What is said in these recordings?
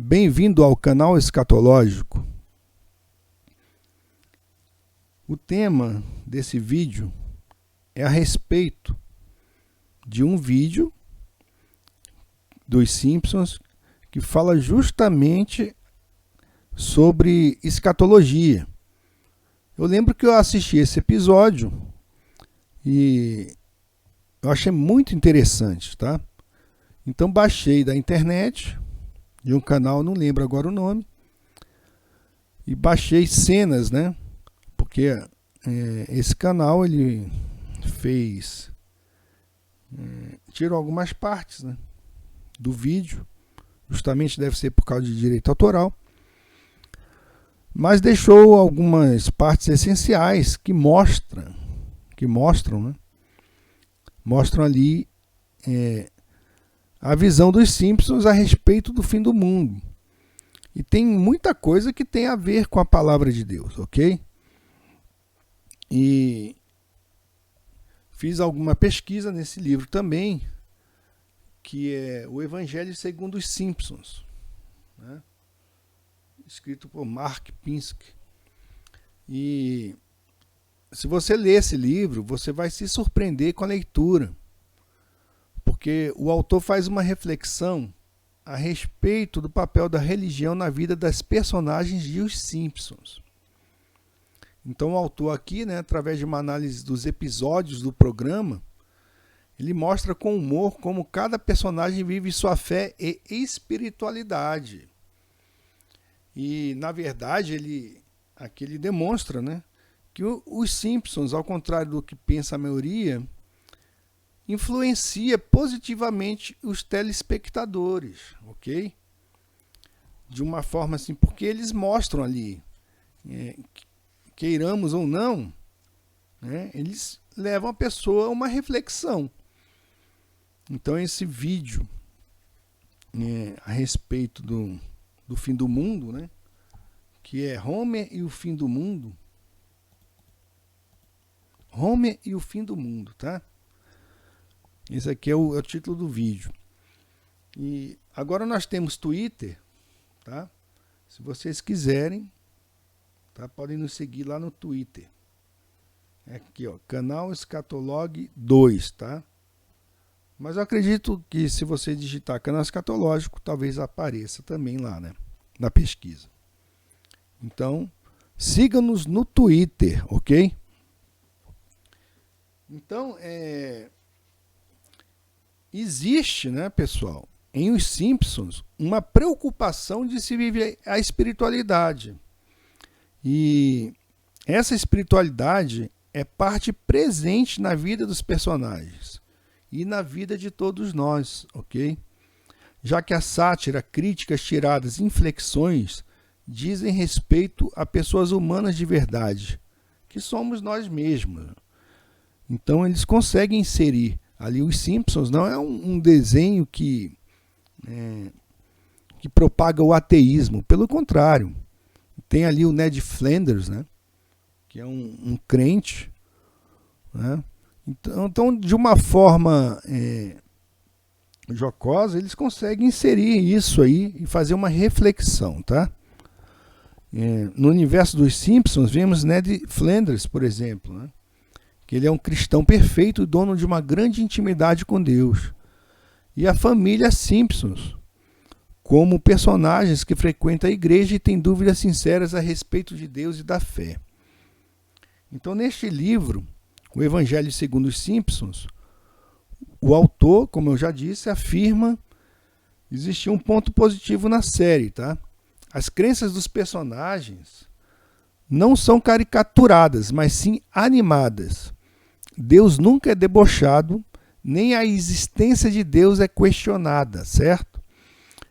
Bem-vindo ao canal Escatológico. O tema desse vídeo é a respeito de um vídeo dos Simpsons que fala justamente sobre escatologia. Eu lembro que eu assisti esse episódio e eu achei muito interessante, tá? Então baixei da internet, de um canal, não lembro agora o nome, e baixei cenas, né? Porque esse canal ele fez, tirou algumas partes, né, do vídeo, justamente deve ser por causa de direito autoral, mas deixou algumas partes essenciais que mostram, né? Mostram ali a visão dos Simpsons a respeito do fim do mundo. E tem muita coisa que tem a ver com a palavra de Deus, ok? E fiz alguma pesquisa nesse livro também, que é o Evangelho segundo os Simpsons, né? Escrito por Mark Pinsky. E se você ler esse livro, você vai se surpreender com a leitura, porque o autor faz uma reflexão a respeito do papel da religião na vida das personagens de Os Simpsons. Então o autor aqui, né, através de uma análise dos episódios do programa, ele mostra com humor como cada personagem vive sua fé e espiritualidade. E, na verdade, aqui ele demonstra, né, que os Simpsons, ao contrário do que pensa a maioria, influencia positivamente os telespectadores, ok? De uma forma assim, porque eles mostram ali, queiramos ou não, né, eles levam a pessoa a uma reflexão. Então esse vídeo a respeito do fim do mundo, né, que é Homer e o fim do mundo. Homer e o fim do mundo, tá? Esse aqui é o título do vídeo. E agora nós temos Twitter, tá? Se vocês quiserem, tá? Podem nos seguir lá no Twitter. Aqui, ó, canal Escatolog 2, tá? Mas eu acredito que se você digitar canal escatológico, talvez apareça também lá, né, na pesquisa. Então, siga-nos no Twitter, ok? Então, existe, né, pessoal, em Os Simpsons, uma preocupação de se viver a espiritualidade. E essa espiritualidade é parte presente na vida dos personagens e na vida de todos nós, ok? Já que a sátira, críticas, tiradas, inflexões dizem respeito a pessoas humanas de verdade, que somos nós mesmos. Então eles conseguem inserir ali. Os Simpsons não é um desenho que propaga o ateísmo, pelo contrário. Tem ali o Ned Flanders, né, que é um crente, né? Então, de uma forma jocosa, eles conseguem inserir isso aí e fazer uma reflexão, tá? No universo dos Simpsons, vemos Ned Flanders, por exemplo, né, que ele é um cristão perfeito e dono de uma grande intimidade com Deus. E a família Simpsons, como personagens que frequentam a igreja e têm dúvidas sinceras a respeito de Deus e da fé. Então, neste livro, o Evangelho segundo os Simpsons, o autor, como eu já disse, afirma existir um ponto positivo na série, tá? As crenças dos personagens não são caricaturadas, mas sim animadas. Deus nunca é debochado, nem a existência de Deus é questionada, certo?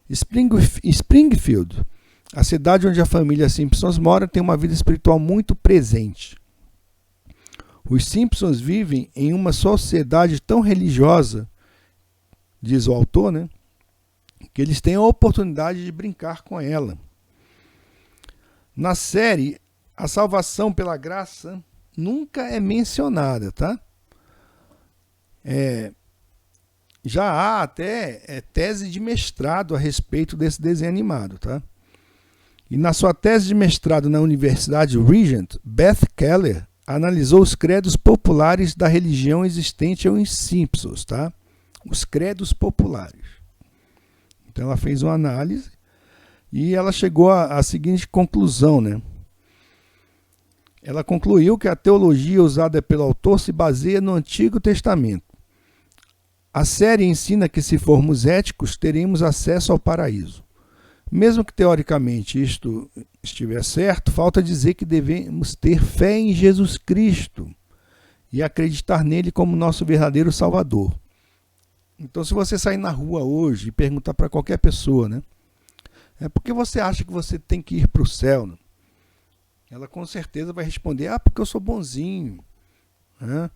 Springfield, a cidade onde a família Simpsons mora, tem uma vida espiritual muito presente. Os Simpsons vivem em uma sociedade tão religiosa, diz o autor, né, que eles têm a oportunidade de brincar com ela. Na série, a salvação pela graça nunca é mencionada, tá? Já há até tese de mestrado a respeito desse desenho animado, tá? E na sua tese de mestrado na Universidade Regent, Beth Keller analisou os credos populares da religião existente aos Simpsons, tá? Os credos populares. Então ela fez uma análise e ela chegou à seguinte conclusão, né? Ela concluiu que a teologia usada pelo autor se baseia no Antigo Testamento. A série ensina que, se formos éticos, teremos acesso ao paraíso. Mesmo que teoricamente isto estiver certo, falta dizer que devemos ter fé em Jesus Cristo e acreditar nele como nosso verdadeiro Salvador. Então, se você sair na rua hoje e perguntar para qualquer pessoa, né, por que você acha que você tem que ir para o céu? Né? Ela com certeza vai responder, porque eu sou bonzinho, né?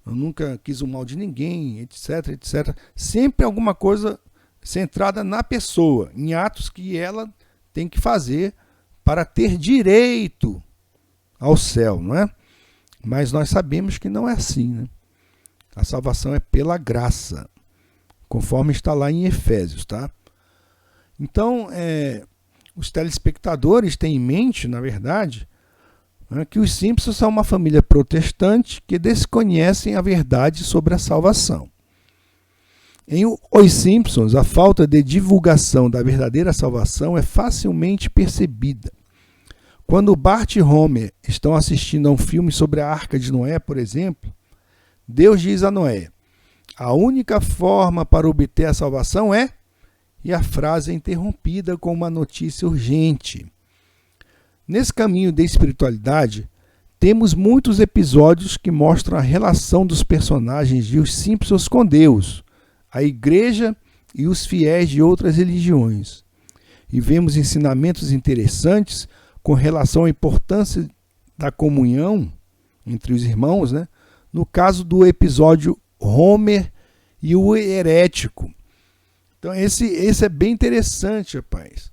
Eu nunca quis o mal de ninguém, etc, etc. Sempre alguma coisa centrada na pessoa, em atos que ela tem que fazer para ter direito ao céu, não é? Mas nós sabemos que não é assim, né? A salvação é pela graça, conforme está lá em Efésios, tá? Então, os telespectadores têm em mente, na verdade, que os Simpsons são uma família protestante que desconhecem a verdade sobre a salvação. Em Os Simpsons, a falta de divulgação da verdadeira salvação é facilmente percebida. Quando Bart e Homer estão assistindo a um filme sobre a Arca de Noé, por exemplo, Deus diz a Noé: a única forma para obter a salvação é... E a frase é interrompida com uma notícia urgente. Nesse caminho de espiritualidade, temos muitos episódios que mostram a relação dos personagens de Os Simpsons com Deus, a igreja e os fiéis de outras religiões. E vemos ensinamentos interessantes com relação à importância da comunhão entre os irmãos, né? No caso do episódio Homer e o herético. Então esse é bem interessante, rapaz.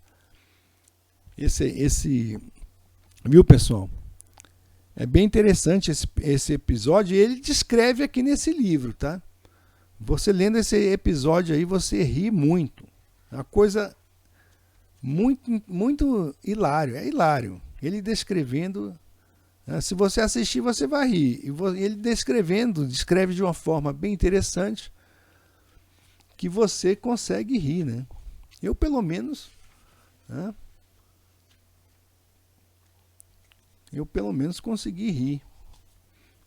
Viu, pessoal? É bem interessante esse episódio e ele descreve aqui nesse livro, tá? Você lendo esse episódio aí, você ri muito. É uma coisa muito, muito hilário. É hilário. Ele descrevendo... Se você assistir, você vai rir. E ele descreve de uma forma bem interessante que você consegue rir, né? Eu, pelo menos... Eu, pelo menos, consegui rir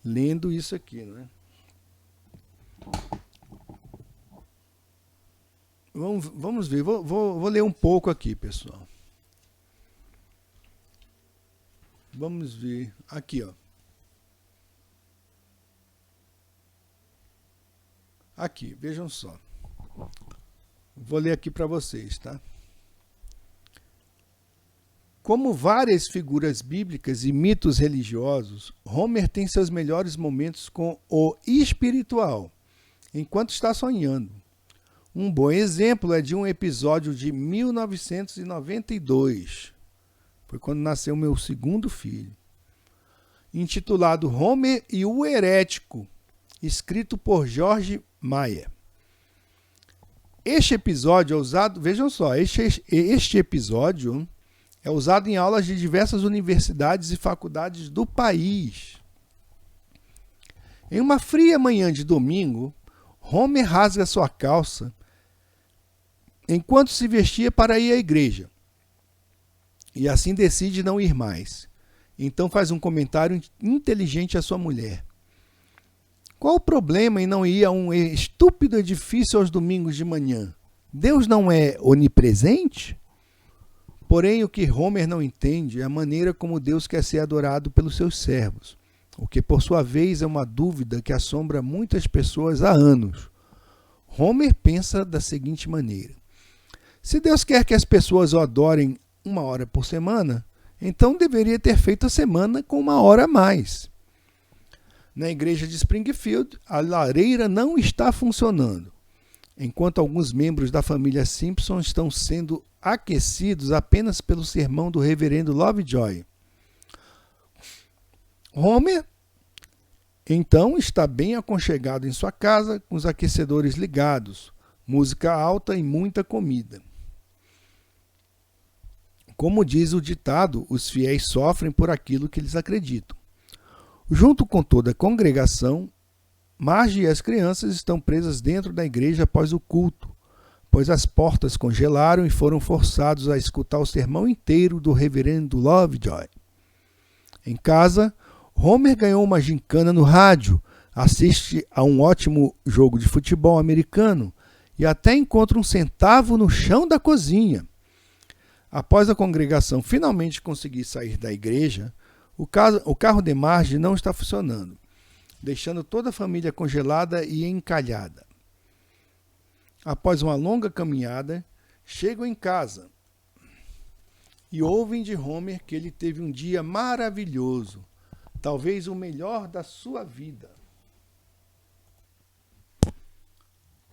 lendo isso aqui, né? Vamos ver. Vou ler um pouco aqui, pessoal. Vamos ver. Aqui, ó. Aqui, vejam só. Vou ler aqui para vocês, tá? Como várias figuras bíblicas e mitos religiosos, Homer tem seus melhores momentos com o espiritual, enquanto está sonhando. Um bom exemplo é de um episódio de 1992. Foi quando nasceu meu segundo filho. Intitulado Homer e o Herético, escrito por George Meyer. Este episódio é usado, vejam só, este episódio é usado em aulas de diversas universidades e faculdades do país. Em uma fria manhã de domingo, Homer rasga sua calça enquanto se vestia para ir à igreja. E assim decide não ir mais. Então faz um comentário inteligente à sua mulher. Qual o problema em não ir a um estúpido edifício aos domingos de manhã? Deus não é onipresente? Porém, o que Homer não entende é a maneira como Deus quer ser adorado pelos seus servos, o que, por sua vez, é uma dúvida que assombra muitas pessoas há anos. Homer pensa da seguinte maneira: se Deus quer que as pessoas o adorem 1 hora por semana, então deveria ter feito a semana com 1 hora a mais. Na igreja de Springfield, a lareira não está funcionando, enquanto alguns membros da família Simpson estão sendo aquecidos apenas pelo sermão do reverendo Lovejoy. Homer Então está bem aconchegado em sua casa, com os aquecedores ligados, música alta e muita comida. Como diz o ditado, os fiéis sofrem por aquilo que eles acreditam. Junto com toda a congregação, Marge e as crianças estão presas dentro da igreja após o culto, pois as portas congelaram e foram forçados a escutar o sermão inteiro do reverendo Lovejoy. Em casa, Homer ganhou uma gincana no rádio, assiste a um ótimo jogo de futebol americano e até encontra um centavo no chão da cozinha. Após a congregação finalmente conseguir sair da igreja, o carro de Marge não está funcionando, deixando toda a família congelada e encalhada. Após uma longa caminhada, chegam em casa e ouvem de Homer que ele teve um dia maravilhoso, talvez o melhor da sua vida.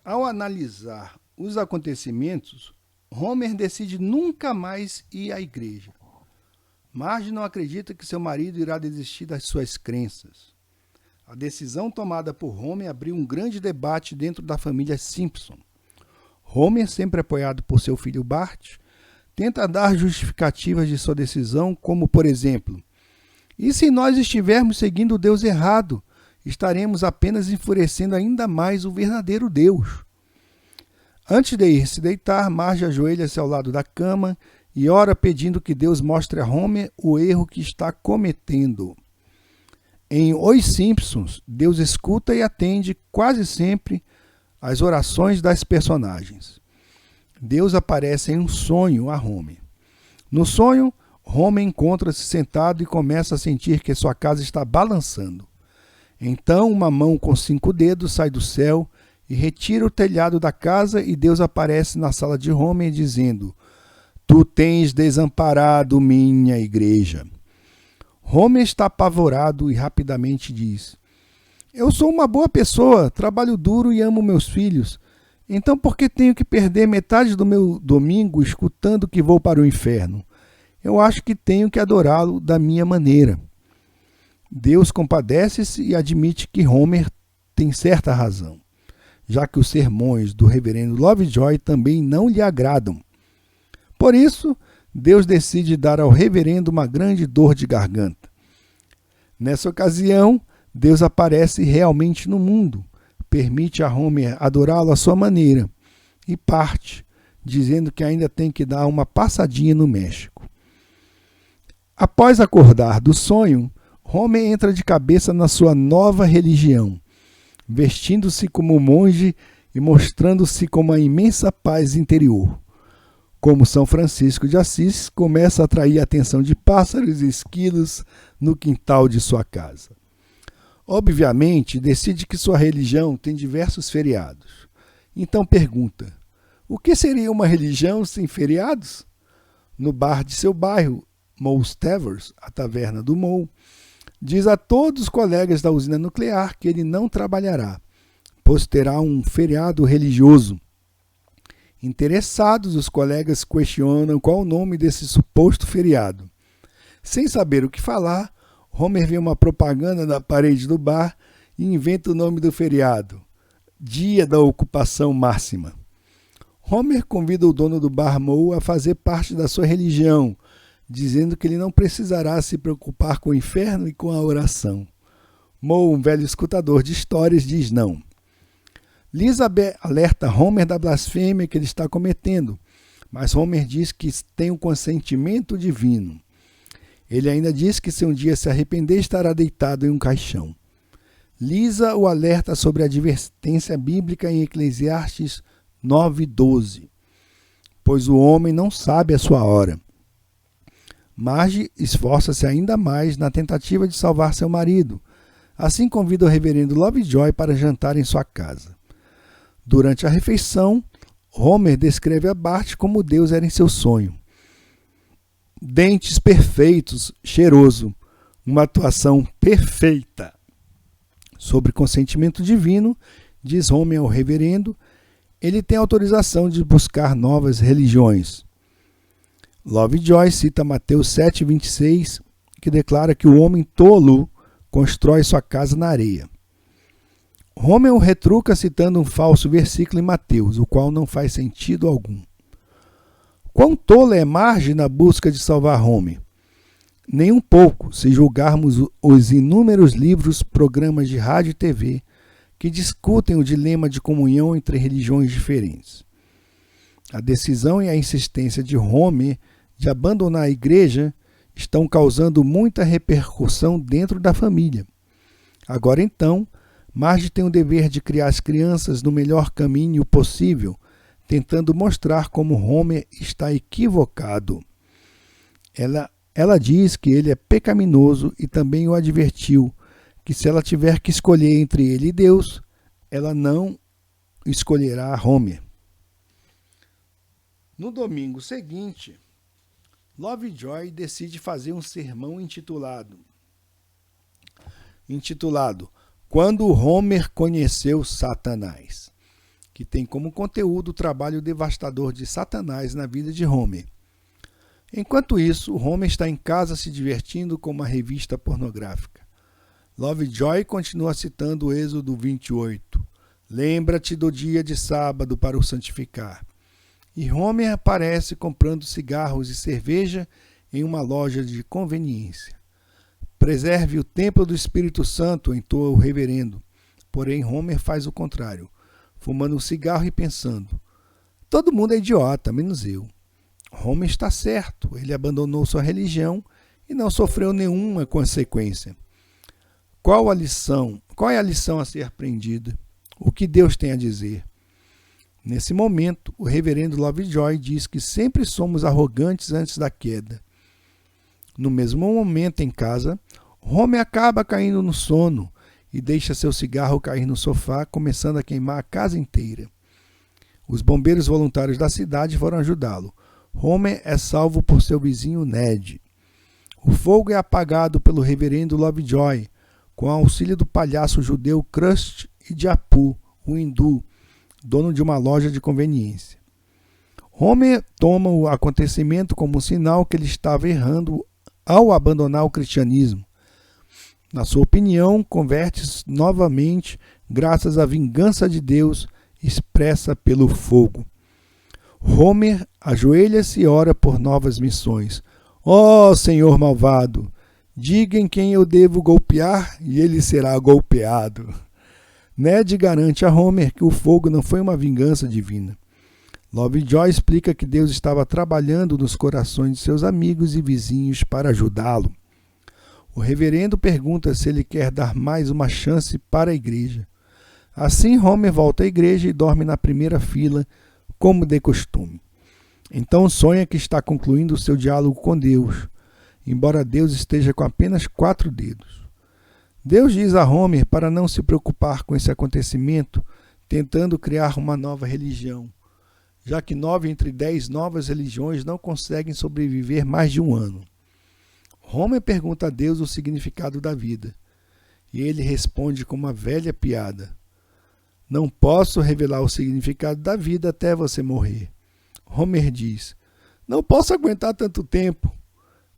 Ao analisar os acontecimentos, Homer decide nunca mais ir à igreja. Marge não acredita que seu marido irá desistir das suas crenças. A decisão tomada por Homer abriu um grande debate dentro da família Simpson. Homer, sempre apoiado por seu filho Bart, tenta dar justificativas de sua decisão, como, por exemplo, e se nós estivermos seguindo o Deus errado, estaremos apenas enfurecendo ainda mais o verdadeiro Deus. Antes de ir se deitar, Marge ajoelha-se ao lado da cama e ora pedindo que Deus mostre a Homer o erro que está cometendo. Em Os Simpsons, Deus escuta e atende quase sempre às orações das personagens. Deus aparece em um sonho a Homer. No sonho, Homer encontra-se sentado e começa a sentir que sua casa está balançando. Então, uma mão com 5 dedos sai do céu e retira o telhado da casa e Deus aparece na sala de Homer dizendo: Tu tens desamparado minha igreja. Homer está apavorado e rapidamente diz: Eu sou uma boa pessoa, trabalho duro e amo meus filhos. Então por que tenho que perder metade do meu domingo escutando que vou para o inferno? Eu acho que tenho que adorá-lo da minha maneira. Deus compadece-se e admite que Homer tem certa razão, já que os sermões do reverendo Lovejoy também não lhe agradam. Por isso, Deus decide dar ao reverendo uma grande dor de garganta. Nessa ocasião, Deus aparece realmente no mundo, permite a Homer adorá-lo à sua maneira e parte, dizendo que ainda tem que dar uma passadinha no México. Após acordar do sonho, Homer entra de cabeça na sua nova religião, vestindo-se como monge e mostrando-se com uma imensa paz interior. Como São Francisco de Assis, começa a atrair a atenção de pássaros e esquilos no quintal de sua casa. Obviamente, decide que sua religião tem diversos feriados. Então pergunta: o que seria uma religião sem feriados? No bar de seu bairro, Moe's Taverns, a taverna do Moe, diz a todos os colegas da usina nuclear que ele não trabalhará, pois terá um feriado religioso. Interessados, os colegas questionam qual o nome desse suposto feriado. Sem saber o que falar, Homer vê uma propaganda na parede do bar e inventa o nome do feriado: Dia da Ocupação Máxima. Homer convida o dono do bar Moe a fazer parte da sua religião, dizendo que ele não precisará se preocupar com o inferno e com a oração. Moe, um velho escutador de histórias, diz não. Lisa alerta Homer da blasfêmia que ele está cometendo, mas Homer diz que tem um consentimento divino. Ele ainda diz que se um dia se arrepender, estará deitado em um caixão. Lisa o alerta sobre a advertência bíblica em Eclesiastes 9:12, pois o homem não sabe a sua hora. Marge esforça-se ainda mais na tentativa de salvar seu marido. Assim convida o reverendo Lovejoy para jantar em sua casa. Durante a refeição, Homer descreve a Bart como Deus era em seu sonho. Dentes perfeitos, cheiroso, uma atuação perfeita. Sobre consentimento divino, diz Homer ao reverendo, ele tem autorização de buscar novas religiões. Lovejoy cita Mateus 7:26, que declara que o homem tolo constrói sua casa na areia. Homer o retruca citando um falso versículo em Mateus, o qual não faz sentido algum. Quão tola é Marge na busca de salvar Homer? Nem um pouco, se julgarmos os inúmeros livros, programas de rádio e TV que discutem o dilema de comunhão entre religiões diferentes. A decisão e a insistência de Homer de abandonar a igreja estão causando muita repercussão dentro da família. Agora então, Marge tem o dever de criar as crianças no melhor caminho possível, tentando mostrar como Homer está equivocado. Ela diz que ele é pecaminoso e também o advertiu que se ela tiver que escolher entre ele e Deus, ela não escolherá Homer. No domingo seguinte, Lovejoy decide fazer um sermão intitulado Quando Homer conheceu Satanás, que tem como conteúdo o trabalho devastador de Satanás na vida de Homer. Enquanto isso, Homer está em casa se divertindo com uma revista pornográfica. Lovejoy continua citando o Êxodo 28. Lembra-te do dia de sábado para o santificar. E Homer aparece comprando cigarros e cerveja em uma loja de conveniência. Preserve o templo do Espírito Santo, entoa o reverendo. Porém, Homer faz o contrário, fumando um cigarro e pensando: todo mundo é idiota, menos eu. Homer está certo, ele abandonou sua religião e não sofreu nenhuma consequência. Qual é a lição a ser aprendida? O que Deus tem a dizer? Nesse momento, o reverendo Lovejoy diz que sempre somos arrogantes antes da queda. No mesmo momento em casa, Homer acaba caindo no sono e deixa seu cigarro cair no sofá, começando a queimar a casa inteira. Os bombeiros voluntários da cidade foram ajudá-lo. Homer é salvo por seu vizinho Ned. O fogo é apagado pelo reverendo Lovejoy, com auxílio do palhaço judeu Crust e de Apu, o hindu, dono de uma loja de conveniência. Homer toma o acontecimento como um sinal que ele estava errando ao abandonar o cristianismo. Na sua opinião, converte-se novamente graças à vingança de Deus expressa pelo fogo. Homer ajoelha-se e ora por novas missões. Ó Senhor malvado, diga em quem eu devo golpear e ele será golpeado. Ned garante a Homer que o fogo não foi uma vingança divina. Lovejoy explica que Deus estava trabalhando nos corações de seus amigos e vizinhos para ajudá-lo. O reverendo pergunta se ele quer dar mais uma chance para a igreja. Assim, Homer volta à igreja e dorme na primeira fila, como de costume. Então sonha que está concluindo o seu diálogo com Deus, embora Deus esteja com apenas 4 dedos. Deus diz a Homer para não se preocupar com esse acontecimento, tentando criar uma nova religião, já que 9 entre 10 novas religiões não conseguem sobreviver mais de um ano. Homer pergunta a Deus o significado da vida, e ele responde com uma velha piada: não posso revelar o significado da vida até você morrer. Homer diz: não posso aguentar tanto tempo.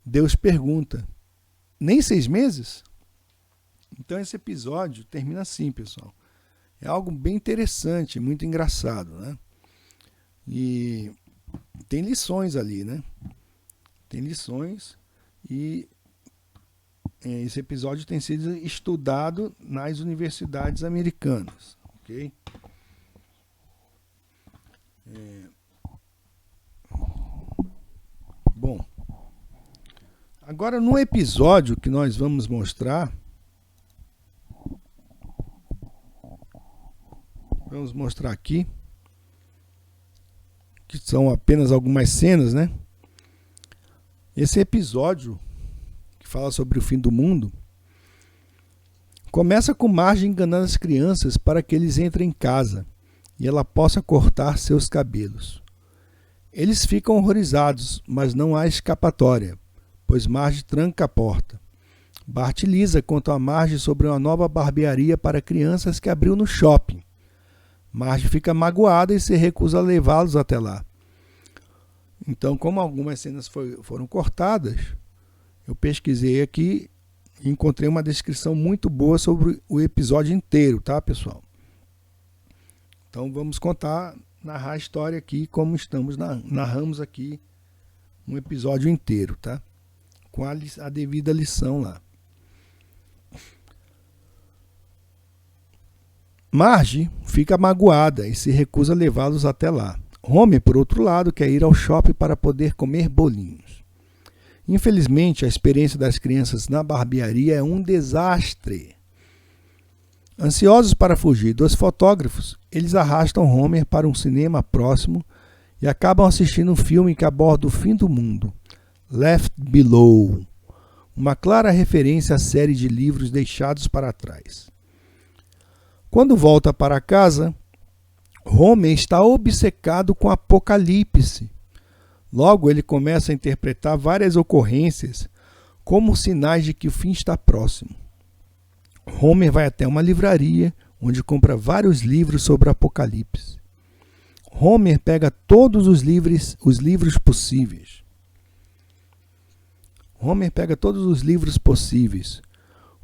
Deus pergunta: nem 6 meses? Então esse episódio termina assim, pessoal. É algo bem interessante, muito engraçado, né? E tem lições ali, né? Tem lições e esse episódio tem sido estudado nas universidades americanas, ok? Bom, agora no episódio que nós vamos mostrar, vamos mostrar aqui, que são apenas algumas cenas, né? Esse episódio, que fala sobre o fim do mundo, começa com Marge enganando as crianças para que eles entrem em casa e ela possa cortar seus cabelos. Eles ficam horrorizados, mas não há escapatória, pois Marge tranca a porta. Bart e Lisa contam a Marge sobre uma nova barbearia para crianças que abriu no shopping. Marge fica magoada e se recusa a levá-los até lá. Então, como algumas cenas foram cortadas, eu pesquisei aqui encontrei uma descrição muito boa sobre o episódio inteiro, tá, pessoal? Então vamos narrar a história aqui como narramos aqui um episódio inteiro, tá? Com a devida lição lá. Marge fica magoada e se recusa a levá-los até lá. Homer, por outro lado, quer ir ao shopping para poder comer bolinhos. Infelizmente, a experiência das crianças na barbearia é um desastre. Ansiosos para fugir dos fotógrafos, eles arrastam Homer para um cinema próximo e acabam assistindo um filme que aborda o fim do mundo, Left Below, uma clara referência à série de livros Deixados para Trás. Quando volta para casa, Homer está obcecado com Apocalipse. Logo, ele começa a interpretar várias ocorrências como sinais de que o fim está próximo. Homer vai até uma livraria, onde compra vários livros sobre Apocalipse. Homer pega todos os livros possíveis.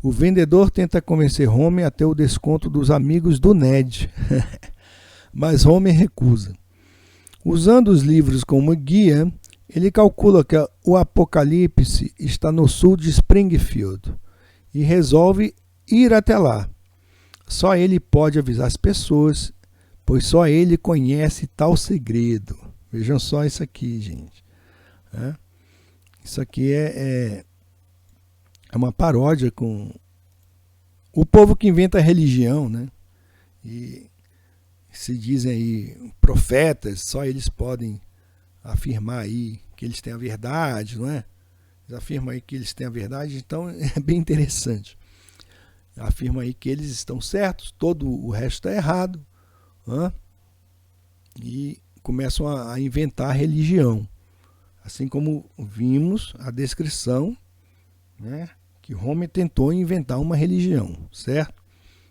O vendedor tenta convencer Homer a ter o desconto dos amigos do Ned, mas Homer recusa. Usando os livros como guia, ele calcula que o Apocalipse está no sul de Springfield e resolve ir até lá. Só ele pode avisar as pessoas, pois só ele conhece tal segredo. Vejam só isso aqui, gente. Isso aqui é uma paródia com o povo que inventa religião, né? E se dizem aí profetas, só eles podem afirmar aí que eles têm a verdade, não é? Eles afirmam aí que eles têm a verdade, então é bem interessante. Afirmam aí que eles estão certos, todo o resto está errado, e começam a inventar religião. Assim como vimos a descrição, né, que Homer tentou inventar uma religião, certo?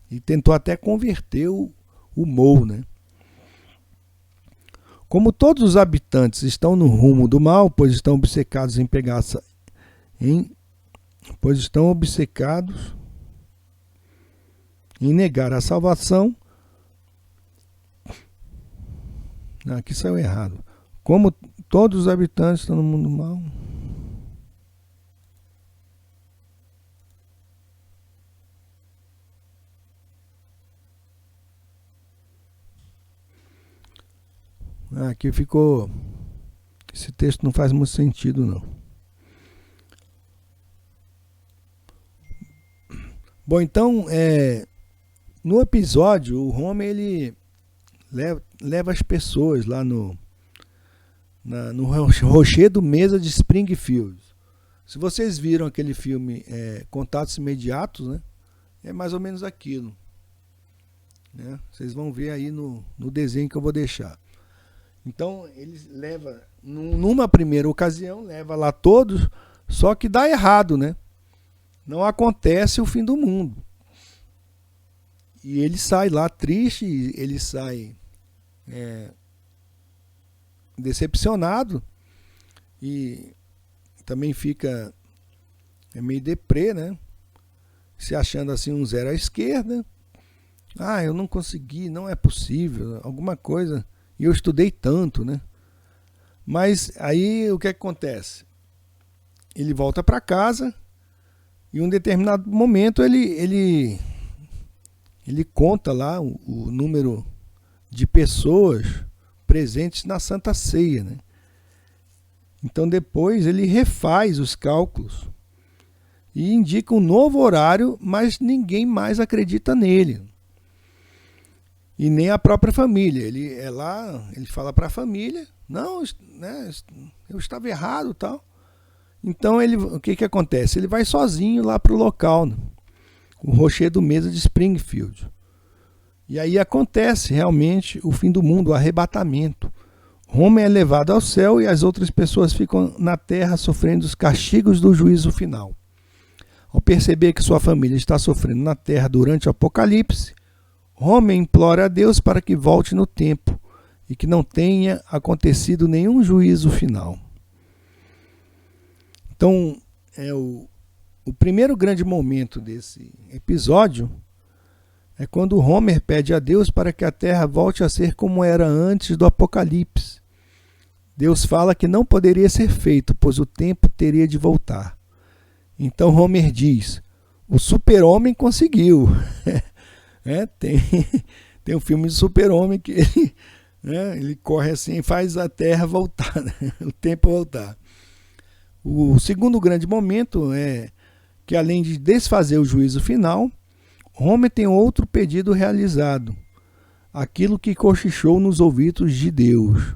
E tentou até converter o Moe, né? Como todos os habitantes estão no rumo do mal, pois estão obcecados em negar a salvação. Aqui saiu errado. Como todos os habitantes estão no mundo mal. Aqui ficou... Esse texto não faz muito sentido, não. Bom, então, no episódio, o Homer ele leva as pessoas lá no rochedo mesa de Springfield. Se vocês viram aquele filme Contatos Imediatos, né, é mais ou menos aquilo, né? Vocês vão ver aí no desenho que eu vou deixar. Então eles levam, numa primeira ocasião, leva lá todos, só que dá errado, né? Não acontece o fim do mundo. E ele sai lá triste, ele sai decepcionado e também fica meio deprê, né? Se achando assim um zero à esquerda. Eu não consegui, não é possível, alguma coisa. E eu estudei tanto, né? Mas aí o que acontece? Ele volta para casa e em um determinado momento ele conta lá o número de pessoas presentes na Santa Ceia, né? Então depois ele refaz os cálculos e indica um novo horário, mas ninguém mais acredita nele. E nem a própria família. Ele fala para a família, não, né, eu estava errado, tal. Então o que acontece? Ele vai sozinho lá para o local, né? O rochedo mesa de Springfield. E aí acontece realmente o fim do mundo, o arrebatamento. Homer é levado ao céu e as outras pessoas ficam na terra sofrendo os castigos do juízo final. Ao perceber que sua família está sofrendo na terra durante o Apocalipse, Homer implora a Deus para que volte no tempo e que não tenha acontecido nenhum juízo final. Então, o o primeiro grande momento desse episódio é quando Homer pede a Deus para que a Terra volte a ser como era antes do Apocalipse. Deus fala que não poderia ser feito, pois o tempo teria de voltar. Então Homer diz, o super-homem conseguiu. Tem um filme de super-homem que ele corre assim e faz a Terra voltar, o tempo voltar. O segundo grande momento é que, além de desfazer o juízo final, Homer tem outro pedido realizado, aquilo que cochichou nos ouvidos de Deus.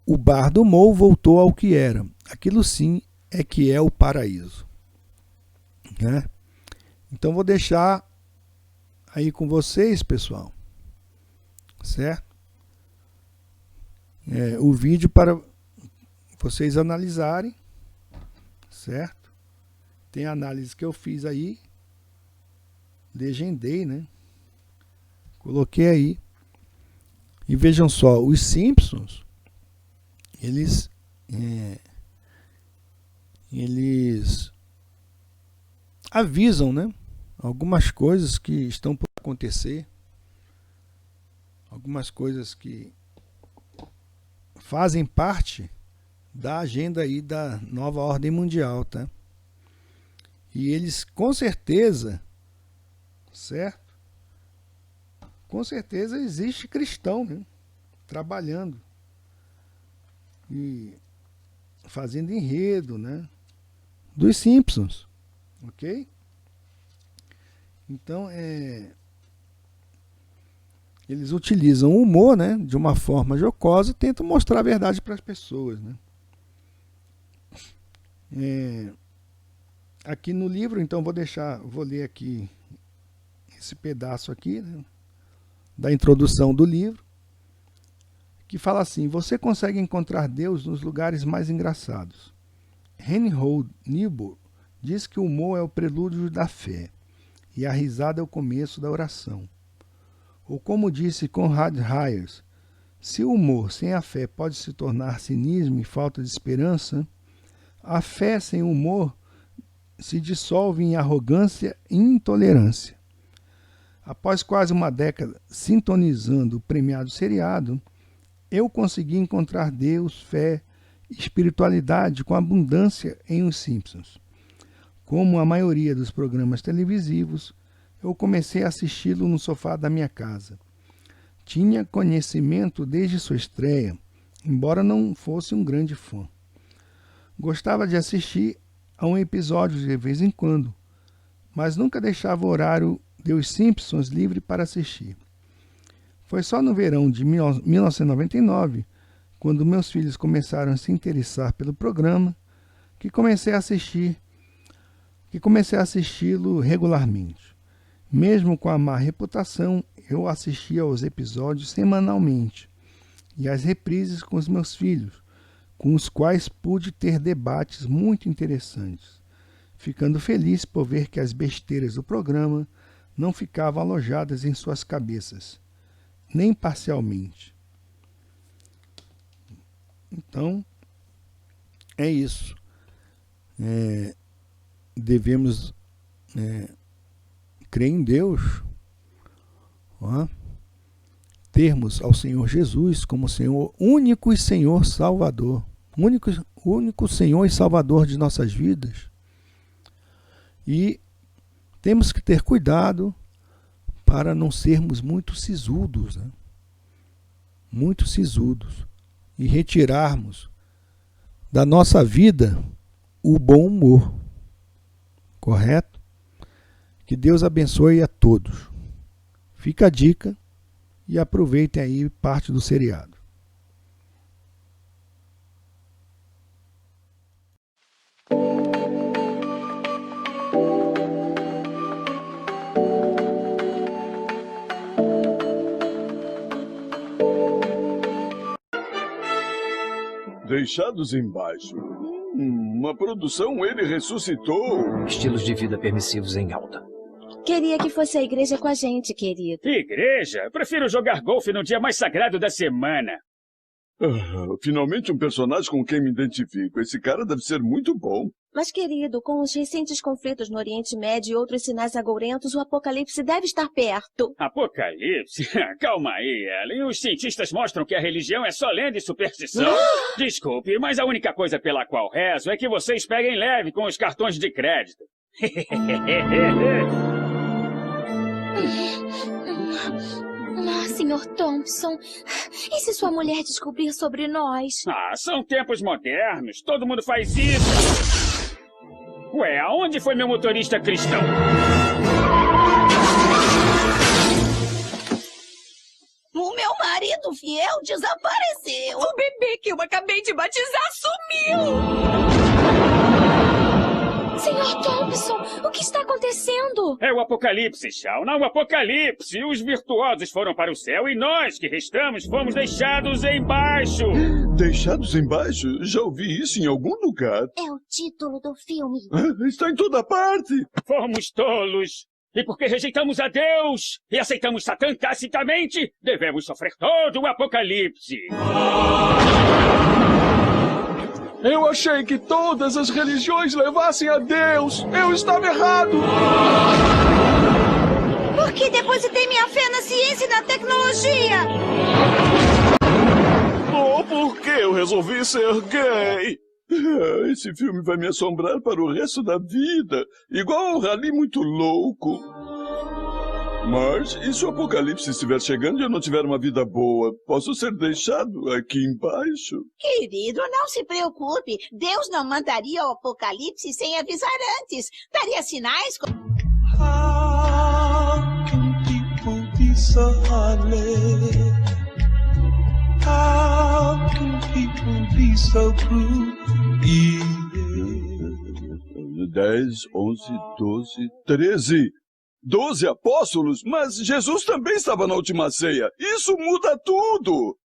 O bar do Moe voltou ao que era. Aquilo sim é que é o paraíso. Então vou deixar aí com vocês, pessoal, certo? O vídeo para vocês analisarem, certo? Tem análise que eu fiz aí, legendei, né? Coloquei aí. E vejam só, os Simpsons, eles avisam, né? Algumas coisas que estão por acontecer, algumas coisas que fazem parte da agenda aí da nova ordem mundial, tá? E eles, com certeza, certo? Com certeza existe cristão, né? Trabalhando e fazendo enredo, né? Dos Simpsons, ok? Então, eles utilizam o humor, né, de uma forma jocosa e tentam mostrar a verdade para as pessoas, né? Aqui no livro, então, vou ler aqui esse pedaço aqui, né, da introdução do livro, que fala assim: você consegue encontrar Deus nos lugares mais engraçados. Reinhold Niebuhr diz que o humor é o prelúdio da fé e a risada é o começo da oração. Ou como disse Conrad Hayes, se o humor sem a fé pode se tornar cinismo e falta de esperança, a fé sem humor se dissolve em arrogância e intolerância. Após quase uma década sintonizando o premiado seriado, eu consegui encontrar Deus, fé e espiritualidade com abundância em Os Simpsons. Como a maioria dos programas televisivos, eu comecei a assisti-lo no sofá da minha casa. Tinha conhecimento desde sua estreia, embora não fosse um grande fã. Gostava de assistir a um episódio de vez em quando, mas nunca deixava o horário de Os Simpsons livre para assistir. Foi só no verão de 1999, quando meus filhos começaram a se interessar pelo programa, que comecei a assisti-lo regularmente. Mesmo com a má reputação, eu assistia aos episódios semanalmente e às reprises com os meus filhos, com os quais pude ter debates muito interessantes, ficando feliz por ver que as besteiras do programa não ficavam alojadas em suas cabeças, nem parcialmente. Então, é isso. Devemos crer em Deus, termos ao Senhor Jesus como Senhor único e Senhor Salvador, único Senhor e Salvador de nossas vidas. E temos que ter cuidado para não sermos muito sisudos, né? Muito sisudos, e retirarmos da nossa vida o bom humor, correto? Que Deus abençoe a todos. Fica a dica e aproveitem aí parte do seriado. Deixados embaixo. Uma produção Ele Ressuscitou. Estilos de vida permissivos em alta. Queria que fosse à igreja com a gente, querido. Igreja? Eu prefiro jogar golfe no dia mais sagrado da semana. Finalmente um personagem com quem me identifico. Esse cara deve ser muito bom. Mas, querido, com os recentes conflitos no Oriente Médio e outros sinais agourentos, o apocalipse deve estar perto. Apocalipse? Calma aí, Ellen. Os cientistas mostram que a religião é só lenda e superstição. Desculpe, mas a única coisa pela qual rezo é que vocês peguem leve com os cartões de crédito. Sr. Thompson, e se sua mulher descobrir sobre nós? São tempos modernos. Todo mundo faz isso. Ué, aonde foi meu motorista cristão? O meu marido fiel desapareceu. O bebê que eu acabei de batizar sumiu. Sr. Thompson, o que está acontecendo? É o apocalipse, Shauna, o apocalipse. Os virtuosos foram para o céu e nós que restamos fomos deixados embaixo. Deixados embaixo? Já ouvi isso em algum lugar. É o título do filme. Está em toda parte. Fomos tolos. E porque rejeitamos a Deus e aceitamos Satã tacitamente, devemos sofrer todo o apocalipse. Eu achei que todas as religiões levassem a Deus. Eu estava errado. Por que depositei minha fé na ciência e na tecnologia? Ou porque eu resolvi ser gay. Esse filme vai me assombrar para o resto da vida. Igual um rally muito louco. Marge, e se o apocalipse estiver chegando e eu não tiver uma vida boa, posso ser deixado aqui embaixo? Querido, não se preocupe. Deus não mandaria o apocalipse sem avisar antes. Daria sinais como... How can people be so heartless? How can people be so cruel? 10, 11, 12, 13... 12 apóstolos, mas Jesus também estava na última ceia. Isso muda tudo.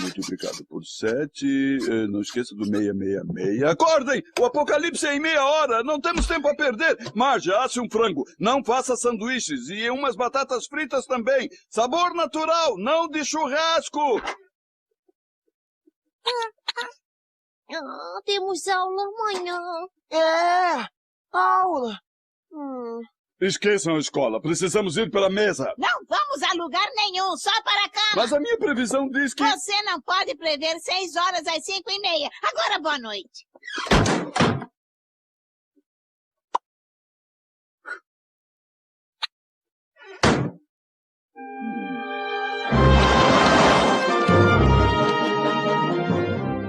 Multiplicado por 7. Não esqueça do 666. Acordem! O apocalipse é em meia hora. Não temos tempo a perder. Marge, asse um frango. Não faça sanduíches. E umas batatas fritas também. Sabor natural, não de churrasco. Temos aula amanhã. Aula. Esqueçam a escola. Precisamos ir para a mesa. Não vamos a lugar nenhum, só para a cama. Mas a minha previsão diz que... Você não pode prever 6 horas às 5:30. Agora, boa noite.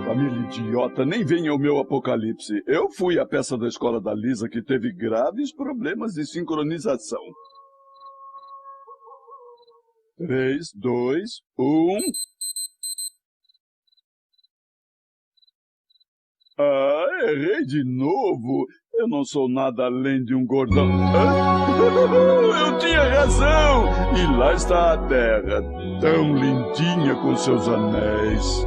Família idiota, nem venha ao meu apocalipse. Eu fui a peça da escola da Lisa que teve graves problemas de sincronização. 3, 2, 1... errei de novo. Eu não sou nada além de um gordão. Eu tinha razão. E lá está a Terra, tão lindinha com seus anéis.